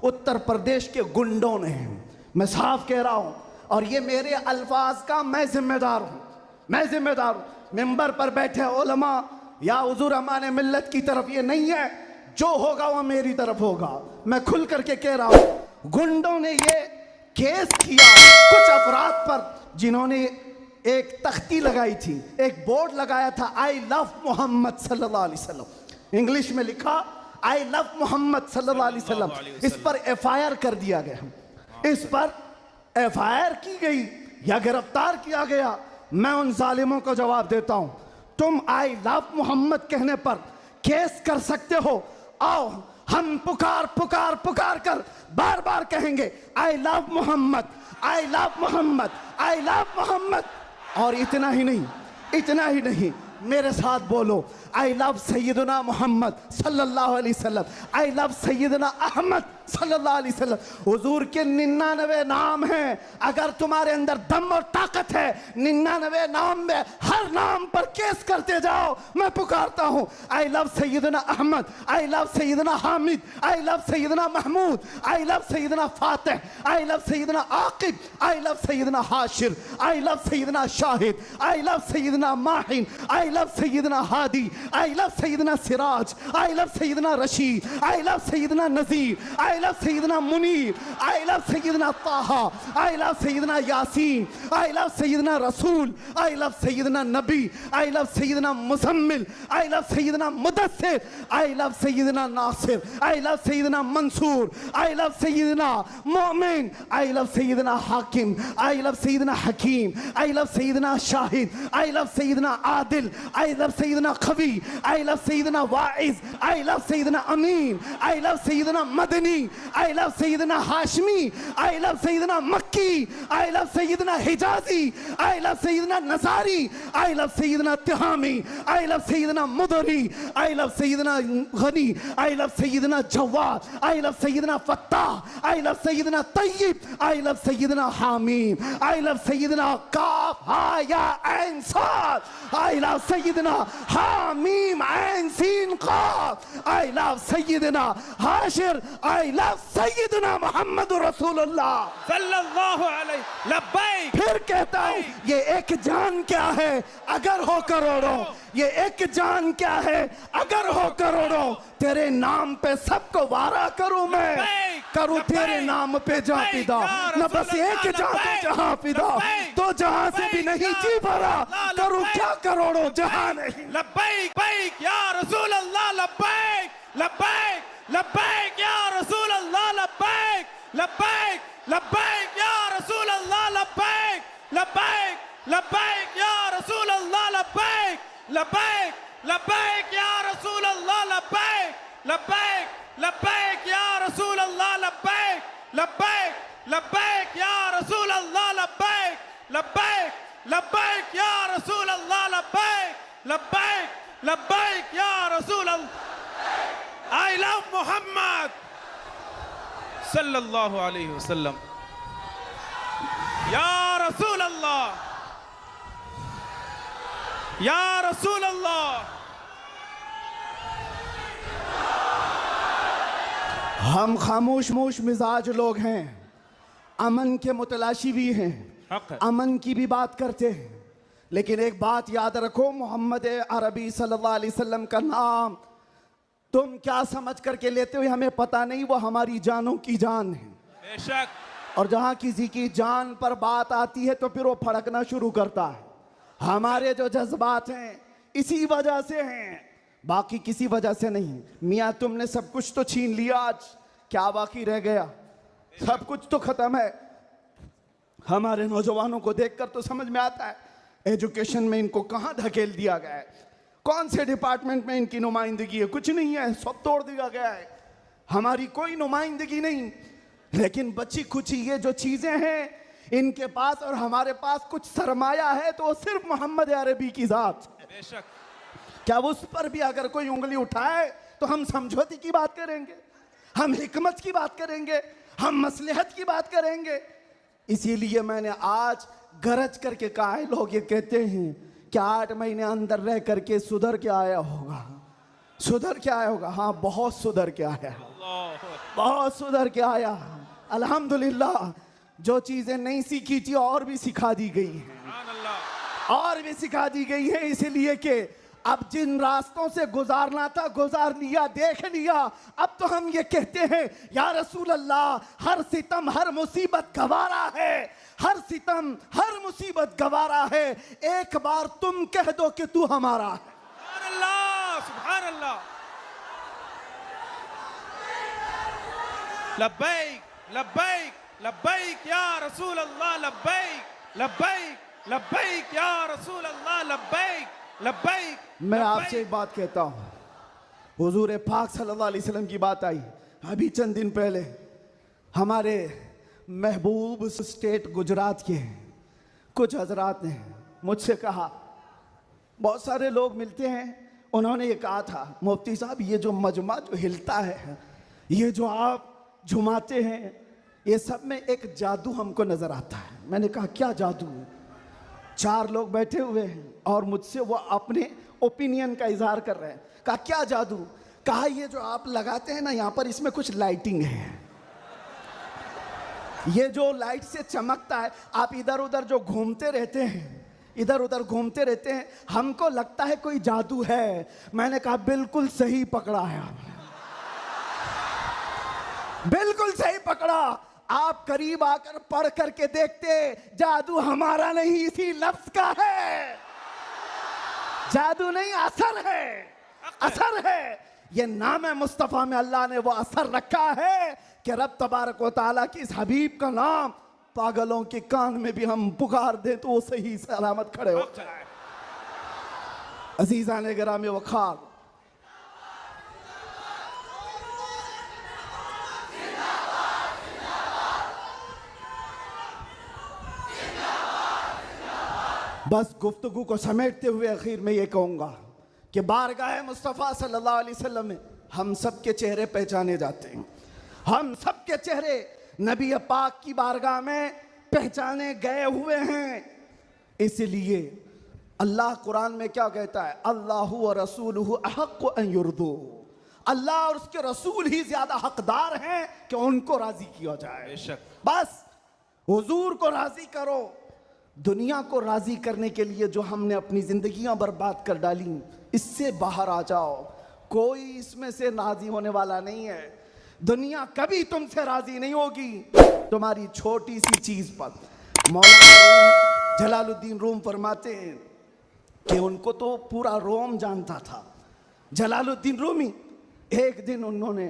उत्तर प्रदेश के गुंडों ने। मैं साफ कह रहा हूं, और ये मेरे अल्फाज का मैं जिम्मेदार हूं, मैं जिम्मेदार हूं। मिंबर पर बैठे उलमा या हुजूर अमान मिल्लत की तरफ ये नहीं है, जो होगा वो मेरी तरफ होगा। मैं खुल करके कह रहा हूं, गुंडों ने ये केस किया कुछ अफराद पर जिन्होंने एक तख्ती लगाई थी, एक बोर्ड लगाया था, आई लव मोहम्मद सल्लल्लाहु अलैहि वसल्लम, इंग्लिश में लिखा आई लव मोहम्मद सल्लल्लाहु अलैहि वसल्लम। इस पर एफआईआर कर दिया गया, इस पर एफआईआर की गई या गिरफ्तार किया गया। मैं उन जालिमों को जवाब देता हूं, तुम आई लव मोहम्मद कहने पर केस कर सकते हो, आओ हम पुकार पुकार पुकार कर बार बार कहेंगे I love Muhammad, I love Muhammad, I love Muhammad. और इतना ही नहीं, इतना ही नहीं, मेरे साथ बोलो आई लव सैयदना मोहम्मद सल्लल्लाहु अलैहि वसल्लम, आई लव सैयदना अहमद सल्लल्लाहु अलैहि वसल्लम। हुजूर के 99 नाम हैं, अगर तुम्हारे अंदर दम और ताकत है 99 नाम में हर नाम पर केस करते जाओ। मैं पुकारता हूं आई लव सैयदना अहमद, आई लव सैयदना हामिद, आई लव सैयदना महमूद, आई लव सैयदना फातिह, आई लव सैयदना आकिब, आई लव सैयदना हाशिर, आई लव सैयदना शाहिद, आई लव सैयदना माहिन, आई लव सैयदना हादी, आई लव सैयदना सिराज, आई लव सैयदना रशीद, आई लव सैयदना नजीर, आई लव सैयदना मुनीर, आई लव सैयदना ताहा, आई लव सैयदना यासीन, आई लव सैयदना रसूल, आई लव सैयदना नबी, आई लव सैयदना मुजम्मिल, आई लव सैयदना मुदस्सिर, आई लव सैयदना नासिर, आई लव सैयदना मंसूर, आई लव सैयदना मोमिन, आई लव सैयदना हाकिम, आई लव सैयदना हकीम, आई लव सैयदना शाहिद, आई लव सैयदना आदिल, आई लव सैयदना खवी, आई लव सैयदना वाइज, आई लव सैयदना अमीन, आई लव सैयदना मदनी, आई लव सैयदना हाशमी, आई लव सैयदना मक्की, आई लव सैयदना हिजाजी, आई लव सैयदना नजारी, आई लव सैयदना तिहामी, आई लव सैयदना मुदरी, आई लव सैयदना गनी, आई लव सैयदना जवाद, आई लव सैयदना फत्ताह, आई लव सैयदना तय्यब, आई लव सैयदना हामीम, आई लव सैयदना काफ हा या ऐन साद, आई लव सैयदना हामीम ऐन सीन काफ, आई लव सैयदना हाशिर, आई लव सैयदना मोहम्मद रसूलुल्लाह सल्लल्लाहु अलैहि लब्बैक। फिर कहता हूं ये एक जान क्या है अगर हो करोड़ों, ये एक जान क्या है अगर हो करोड़ों, तेरे नाम पे सबको वारा करूं मैं, करूं तेरे नाम पे जा फिदा, न बस एक जा पे जहां फिदा, तो जहां से भी नहीं जी भरा, करूं क्या करोड़ों जहां नहीं। लब्बैक बैक या रसूल अल्लाह, लब्बैक लब्बैक लब्बैक या रसूल अल्लाह, लब्बैक लब्बैक लब्बैक या रसूल अल्लाह, लब्बैक लब्बैक लब्बैक या रसूल अल्लाह, लब्बैक लब्बैक लब्बैक या रसूल अल्लाह, लब्बैक लब्बैक लब्बैक या रसूल अल्लाह, लब्बैक लब्बैक लब्बैक या रसूल अल्लाह, लब्बैक लब्बैक लब्बैक या रसूल अल्लाह, लब्बैक लब्बैक लब्बैक या रसूल अल्लाह। आई लव मोहम्मद सल्लल्लाहु अलैहि वसल्लम या रसूल अल्लाह, या रसूल अल्लाह। हम खामोश मोश मिजाज लोग हैं, अमन के मुतलाशी भी हैं, अमन की भी बात करते हैं, लेकिन एक बात याद रखो, मोहम्मद अरबी सल्लल्लाहु अलैहि वसल्लम का नाम तुम क्या समझ करके लेते हो हमें पता नहीं, वो हमारी जानों की जान है बेशक। और जहां किसी की जान पर बात आती है तो फिर वो फड़कना शुरू करता है। हमारे जो जज्बात हैं इसी वजह से हैं, बाकी किसी वजह से नहीं। मियाँ तुमने सब कुछ तो छीन लिया, आज क्या बाकी रह गया? सब कुछ तो खत्म है। हमारे नौजवानों को देखकर तो समझ में आता है एजुकेशन में इनको कहाँ धकेल दिया गया है, कौन से डिपार्टमेंट में इनकी नुमाइंदगी है, कुछ नहीं है, सब तोड़ दिया गया है, हमारी कोई नुमाइंदगी नहीं। लेकिन बची खुची ये जो चीजें हैं इनके पास और हमारे पास कुछ सरमाया है तो वो सिर्फ मोहम्मद अरबी की जात। बेशक। क्या उस पर भी अगर कोई उंगली उठाए तो हम समझौते की बात करेंगे, हम हिकमत की बात करेंगे, हम मसलहत की बात करेंगे। इसीलिए मैंने आज गरज करके कहा है, लोग ये कहते हैं कि 8 महीने अंदर रह करके सुधर के आया होगा, सुधर के आया होगा। हाँ, बहुत सुधर के आया है। बहुत सुधर के आया अल्हम्दुलिल्लाह। जो चीजें नहीं सीखी थी और भी सिखा दी गई हैं, सुभान अल्लाह। और भी सिखा दी गई है, इसलिए कि अब जिन रास्तों से गुजारना था गुजार लिया, देख लिया। अब तो हम ये कहते हैं या रसूल अल्लाह, हर सितम हर मुसीबत गवारा है, हर सितम हर मुसीबत गवारा है, एक बार तुम कह दो कि तू हमारा है। सुभान अल्लाह, सुभान अल्लाह। लब्बैक लब्बैक लब्बैक या रसूल अल्लाह, लब्बैक लब्बैक लब्बैक या रसूल अल्लाह, लब्बैक लब्बैक। मैं आपसे एक बात कहता हूँ, हुजूर पाक सल्लल्लाहु अलैहि वसल्लम की बात आई अभी चंद दिन पहले। हमारे महबूब स्टेट गुजरात के कुछ हजरात ने मुझसे कहा, बहुत सारे लोग मिलते हैं, उन्होंने ये कहा था मुफ्ती साहब ये जो मजमा जो हिलता है, ये जो आप झुमाते हैं, ये सब में एक जादू हमको नजर आता है। मैंने कहा क्या जादू? 4 लोग बैठे हुए हैं और मुझसे वो अपने ओपिनियन का इजहार कर रहे हैं। कहा क्या जादू? कहा ये जो आप लगाते हैं ना यहाँ पर, इसमें कुछ लाइटिंग है, ये जो लाइट से चमकता है, आप इधर उधर जो घूमते रहते हैं, इधर उधर घूमते रहते हैं, हमको लगता है कोई जादू है। मैंने कहा बिल्कुल सही पकड़ा है आपने, बिल्कुल सही पकड़ा। आप करीब आकर पढ़ करके देखते, जादू हमारा नहीं इसी लफ्ज का है। जादू नहीं, असर है, असर है। ये नाम है मुस्तफा में अल्लाह ने वो असर रखा है कि रब तबारक व तआला की इस हबीब का नाम पागलों के कान में भी हम पुकार दें तो वो सही सलामत खड़े हो जाए। अजीजा ने गिरामी वखार, बस गुफ्तगू को समेटते हुए आखिर में ये कहूँगा कि बारगाह मुस्तफ़ा सल्लल्लाहु अलैहि वसल्लम में हम सब के चेहरे पहचाने जाते हैं। हम सब के चेहरे नबी पाक की बारगाह में पहचाने गए हुए हैं। इसलिए अल्लाह कुरान में क्या कहता है? अल्लाहु व रसूलुहु अहक्कु अन युर्दू। अल्लाह और उसके रसूल ही ज्यादा हकदार हैं कि उनको राजी किया जाए। बेशक। बस हुजूर को राजी करो। दुनिया को राजी करने के लिए जो हमने अपनी जिंदगियां बर्बाद कर डाली, इससे बाहर आ जाओ। कोई इसमें से राजी होने वाला नहीं है। दुनिया कभी तुमसे राजी नहीं होगी तुम्हारी छोटी सी चीज पर। मौलाना जलालुद्दीन रूम फरमाते हैं कि उनको तो पूरा रोम जानता था। जलालुद्दीन रूमी, एक दिन उन्होंने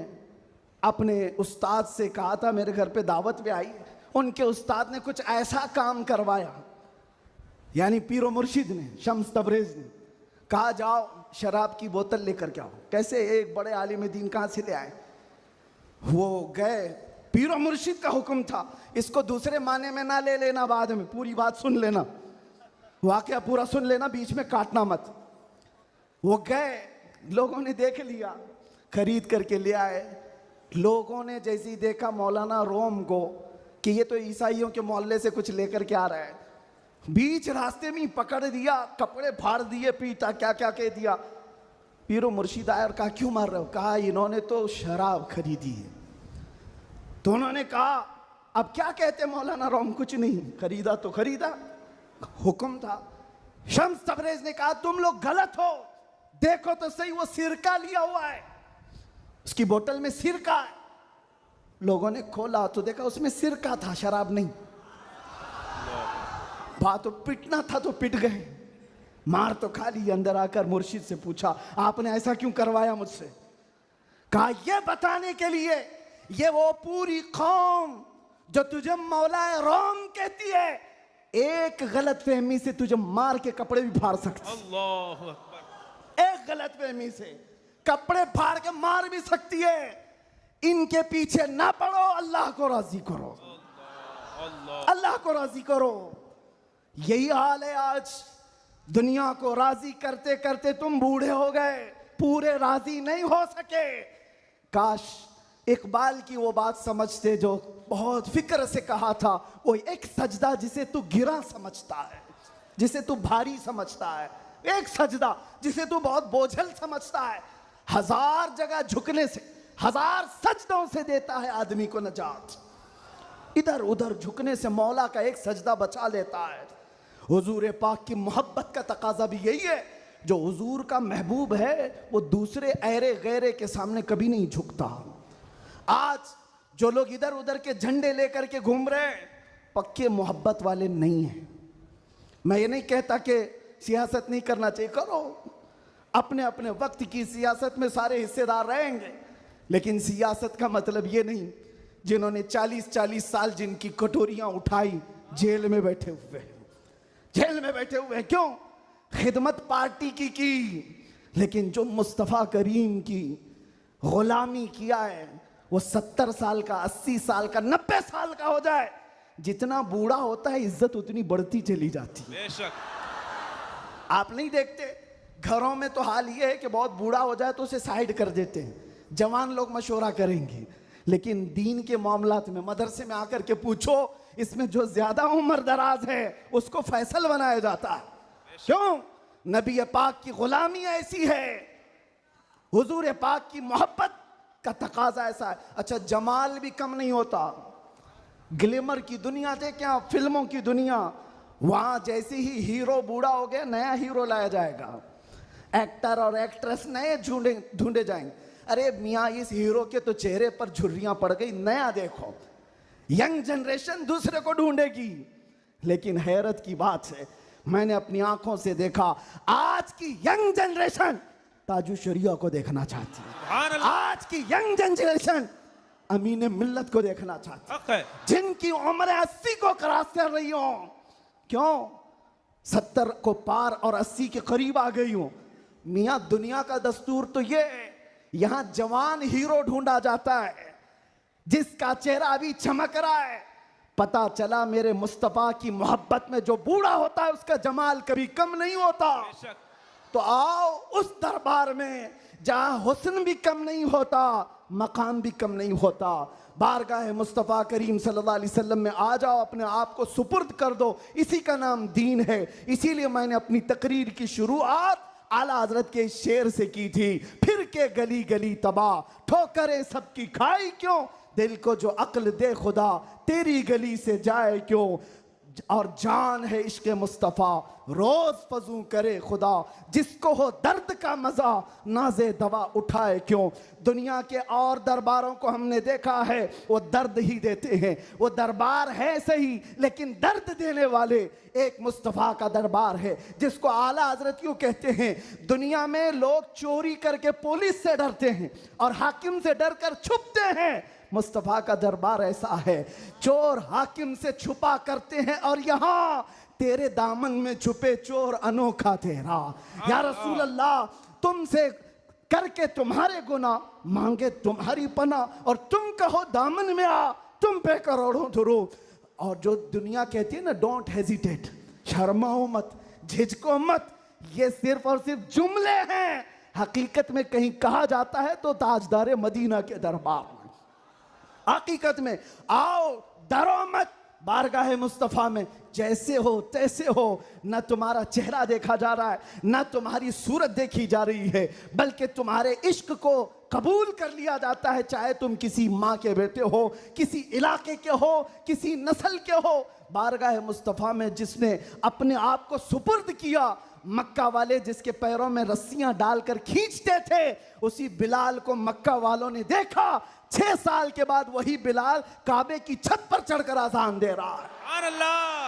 अपने उस्ताद से कहा था, मेरे घर पे दावत पे आई, उनके उस्ताद ने कुछ ऐसा काम करवाया, यानी पीरो मुर्शिद ने, शम्स तबरेज ने कहा जाओ शराब की बोतल लेकर के आओ। कैसे? एक बड़े आलिम दीन कहाँ से ले आए? वो गए, पीरो मुर्शिद का हुक्म था, इसको दूसरे माने में ना ले लेना, बाद में पूरी बात सुन लेना, वाकया पूरा सुन लेना, बीच में काटना मत। वो गए, लोगों ने देख लिया, खरीद करके ले आए। लोगों ने जैसे ही देखा मौलाना रोम को कि ये तो ईसाइयों के मोहल्ले से कुछ लेकर के आ रहा है, बीच रास्ते में पकड़ दिया, कपड़े फाड़ दिए, पीटा, क्या क्या कह दिया। पीरो मुर्शिद आया और कहा क्यों मार रहे हो? कहा इन्होंने तो शराब खरीदी है। तो उन्होंने कहा अब क्या कहते मौलाना रोम? कुछ नहीं, खरीदा तो खरीदा, हुक्म था। शम्स तबरेज ने कहा तुम लोग गलत हो, देखो तो सही, वो सिरका लिया हुआ है, उसकी बोतल में सिरका है। लोगों ने खोला तो देखा उसमें सिरका था, शराब नहीं। बात तो पिटना था तो पिट गए, मार तो खा ली। अंदर आकर मुर्शिद से पूछा आपने ऐसा क्यों करवाया मुझसे? कहा ये बताने के लिए, ये वो पूरी कौम जो तुझे मौलाए रोम कहती है, एक गलत फहमी से तुझे मार के कपड़े भी फाड़ सकती। अल्लाहु अकबर। एक गलत फहमी से कपड़े फाड़ के मार भी सकती है। इनके पीछे ना पड़ो, अल्लाह को राजी करो, अल्लाह को राजी करो। यही हाल है आज। दुनिया को राजी करते करते तुम बूढ़े हो गए, पूरे राजी नहीं हो सके। काश इकबाल की वो बात समझते जो बहुत फिक्र से कहा था, वो एक सजदा जिसे तू गिरा समझता है, जिसे तू भारी समझता है, एक सजदा जिसे तू बहुत बोझल समझता है, 1000 जगह झुकने से 1000 सजदों से देता है आदमी को नजात। इधर उधर झुकने से मौला का एक सजदा बचा लेता है। हुजूर पाक की मोहब्बत का तकाजा भी यही है, जो हुजूर का महबूब है वो दूसरे ऐरे गैरे के सामने कभी नहीं झुकता। आज जो लोग इधर उधर के झंडे लेकर के घूम रहे हैं, पक्के मोहब्बत वाले नहीं हैं। मैं ये नहीं कहता कि सियासत नहीं करना चाहिए, करो, अपने अपने वक्त की सियासत में सारे हिस्सेदार रहेंगे, लेकिन सियासत का मतलब ये नहीं जिन्होंने 40-40 साल जिनकी कटोरियां उठाई जेल में बैठे हुए हैं, जेल में बैठे हुए हैं। क्यों? खिदमत पार्टी की, लेकिन जो मुस्तफ़ा करीम की गुलामी किया है वो 70 साल का, 80 साल का, 90 साल का हो जाए, जितना बूढ़ा होता है इज्जत उतनी बढ़ती चली जाती है। बेशक आप नहीं देखते घरों में तो हाल ये है कि बहुत बूढ़ा हो जाए तो उसे साइड कर देते हैं, जवान लोग मशवरा करेंगे, लेकिन दीन के मामलात में मदरसे में आकर के पूछो, इसमें जो ज्यादा उम्र दराज है उसको फैसल बनाया जाता है। क्यों? नबी पाक की गुलामी ऐसी है, हुजूर पाक की मोहब्बत का तकाजा ऐसा है। अच्छा, जमाल भी कम नहीं होता। ग्लैमर की दुनिया देखें आप, फिल्मों की दुनिया, वहां जैसे ही हीरो बूढ़ा हो गया नया हीरो लाया जाएगा, एक्टर और एक्ट्रेस नए ढूंढे जाएंगे। अरे मियाँ, इस हीरो के तो चेहरे पर झुर्रियां पड़ गई, नया देखो। यंग जनरेशन दूसरे को ढूंढेगी। लेकिन हैरत की बात है, मैंने अपनी आंखों से देखा, आज की यंग जनरेशन ताजु शरिया को देखना चाहती है। आज की यंग जनरेशन अमीन मिल्लत को देखना चाहती है, जिनकी उम्र 80 को क्रॉस कर रही हो। क्यों? 70 को पार और 80 के करीब आ गई हूं। मियां, दुनिया का दस्तूर तो ये है, यहां जवान हीरो ढूंढा जाता है जिसका चेहरा अभी चमक रहा है। पता चला मेरे मुस्तफा की मोहब्बत में जो बूढ़ा होता है उसका जमाल कभी कम नहीं होता। तो आओ उस दरबार में जहां हुस्न भी कम नहीं होता, मकाम भी कम नहीं होता। बारगाह मुस्तफ़ा करीम सल्लल्लाहु अलैहि वसल्लम में आ जाओ, अपने आप को सुपुर्द कर दो, इसी का नाम दीन है। इसीलिए मैंने अपनी तकरीर की शुरुआत आला हजरत के शेर से की थी, फिर के गली गली तबाह, ठोकरें सबकी खाई क्यों, दिल को जो अक्ल दे खुदा, तेरी गली से जाए क्यों। और जान है इश्क मुस्तफ़ा, रोज फजू करे खुदा, जिसको हो दर्द का मजा, नाजे दवा उठाए क्यों। दुनिया के और दरबारों को हमने देखा है, वो दर्द ही देते हैं, वो दरबार है सही लेकिन दर्द देने वाले एक मुस्तफ़ा का दरबार है, जिसको आला हजरत यूं कहते हैं, दुनिया में लोग चोरी करके पुलिस से डरते हैं और हाकिम से डर कर छुपते हैं, मुस्तफ़ा का दरबार ऐसा है, चोर हाकिम से छुपा करते हैं और यहाँ तेरे दामन में छुपे चोर अनोखा तेरा। या रसूल अल्लाह, तुमसे करके तुम्हारे गुनाह, मांगे तुम्हारी पनाह, और तुम कहो दामन में आ, तुम पे करोड़ों दुरूद। और जो दुनिया कहती है ना, डोंट हेजिटेट, शर्माओ मत, झिझको मत, ये सिर्फ और सिर्फ जुमले हैं। हकीकत में कहीं कहा जाता है तो ताजदार मदीना के दरबार में, हकीकत में आओ, डरो मत, बारगाह मुस्तफ़ा में जैसे हो तैसे हो। न तुम्हारा चेहरा देखा जा रहा है, न तुम्हारी सूरत देखी जा रही है, बल्कि तुम्हारे इश्क को कबूल कर लिया जाता है, चाहे तुम किसी माँ के बेटे हो, किसी इलाके के हो, किसी नस्ल के हो। बारगाह मुस्तफ़ा में जिसने अपने आप को सुपुर्द किया, मक्का वाले जिसके पैरों में रस्सियां डालकर खींचते थे, उसी बिलाल को मक्का वालों ने देखा। 6 साल के बाद वही बिलाल काबे की छत पर चढ़कर अजान दे रहा है।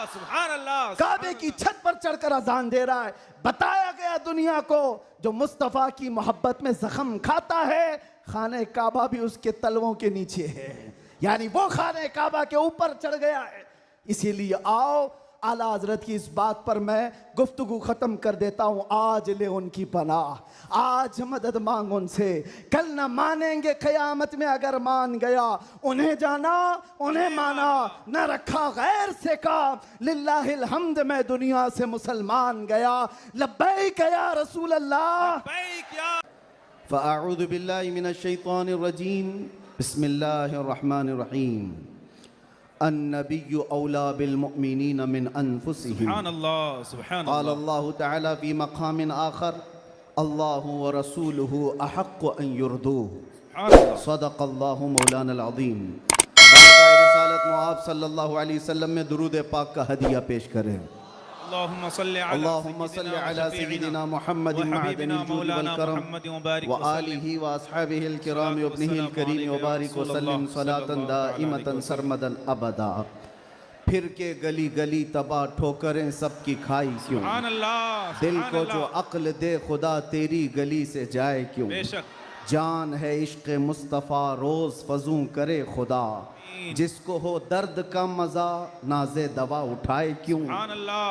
सुभान अल्लाह, काबे की छत पर चढ़कर अजान दे रहा है। बताया गया दुनिया को, जो मुस्तफ़ा की मोहब्बत में जख्म खाता है, खाने काबा भी उसके तलवों के नीचे है, यानी वो खाने काबा के ऊपर चढ़ गया है। इसीलिए आओ, आला हजरत की इस बात पर मैं गुफ्तगू ख़त्म कर देता हूँ। आज ले उनकी पनाह, आज मदद मांग उनसे, कल न मानेंगे क़यामत में अगर मान गया। उन्हें जाना, उन्हें माना, न रखा गैर से काम, लिल्लाहिल हम्द मैं दुनिया से मुसलमान गया। लब्बैक या रसूल अल्लाह। फ़अऊज़ु बिल्लाहि मिनश शैतानिर रजीम, बिस्मिल्लाहिर रहमानिर रहीम। अन्नबिय्यु औला बिल मुअमिनीन मिन अनफुसिहिम। सुभान अल्लाह, सुभान अल्लाह। क़ाल अल्लाहु तआला फ़ी मक़ामिन आख़र, अल्लाहु व रसूलुहु अहक़्क़ु अन युरदूह। सदक़ल्लाहु मौलाना अज़ीम। बारगाह रिसालत में आप सल्लल्लाहु अलैहि वसल्लम में दुरूद पाक का हदिया पेश करें। अल्लाहुम्मा सल्ली अला सय्यिदिना मुहम्मद मअदनिल जूद वल करम व आलिहि व अस्हाबिहिल किराम व इब्निहिल करीम व बारिक व सल्लिम सलातन दाइमतन सरमदन अबदा। फिर के गली गली तबाह ठोकरें सबकी खाई क्यों, सुभान अल्लाह, दिल सुभान को जो अल्लाह। अक्ल दे खुदा तेरी गली से जाए क्यों, बेशक जान है इश्क मुस्तफ़ा रोज़ फजूं करे खुदा, जिसको हो दर्द का मज़ा नाज़े दवा उठाए क्यों। सुभान अल्लाह।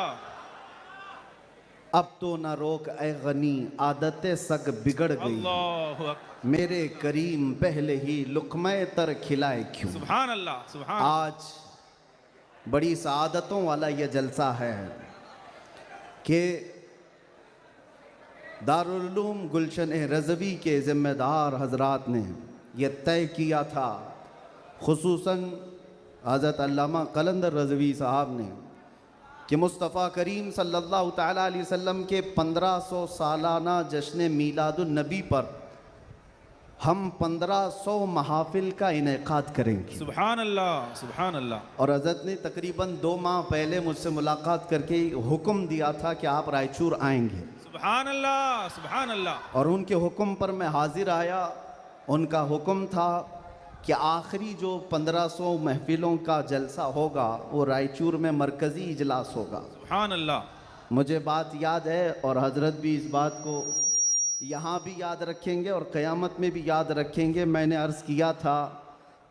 अब तो न रोक ए गनी आदतें सग बिगड़ गई, अल्लाहु अकबर। मेरे करीम पहले ही लुक़्मे तर खिलाए क्यों। सुभान अल्लाह, सुभान। आज बड़ी सआदतों वाला ये जलसा है कि दारुल उलूम गुलशन रज़वी के ज़िम्मेदार हजरात ने यह तय किया था, खुसूसन हज़रत अल्लामा कलंदर रज़वी साहब ने, कि मुस्तफ़ा करीम सल्लल्लाहु तआला अलैहि वसल्लम के 1500 सालाना जश्न मीलादुन नबी पर हम 1500 महाफिल का इनेकाद करेंगे। सुभान अल्लाह, सुभान अल्लाह। और हज़रत ने तकरीबन 2 माह पहले मुझसे मुलाकात करके हुक्म दिया था कि आप रायचूर आएंगे। सुभान अल्लाह, सुभान अल्लाह। और उनके हुक्म पर मैं हाजिर आया। उनका हुक्म था कि आखिरी जो 1500 महफिलों का जलसा होगा वो रायचूर में मरकज़ी इजलास होगा। सुभान अल्लाह। मुझे बात याद है और हज़रत भी इस बात को यहाँ भी याद रखेंगे और क़यामत में भी याद रखेंगे। मैंने अर्ज़ किया था,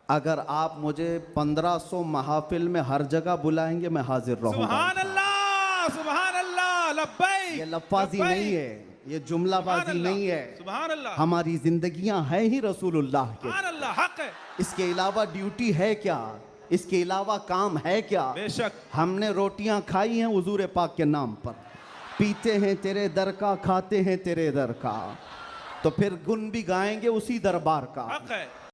अगर आप मुझे 1500 महाफिल में हर जगह बुलाएंगे मैं हाजिर रहूँगा। सुभान अल्लाह, सुभान अल्लाह। लब्बैक। ये लफ्ज़ी नहीं है, ये जुमलाबाजी नहीं है। सुभान अल्लाह। हमारी जिंदगियां हैं ही रसूलुल्लाह के। सुभान अल्लाह, हक है। इसके अलावा ड्यूटी है क्या, इसके अलावा काम है क्या। बेशक। हमने रोटियां खाई हैं हुजूर पाक के नाम पर, पीते हैं तेरे दर का, खाते हैं तेरे दर का, तो फिर गुन भी गाएंगे उसी दरबार का। हक है।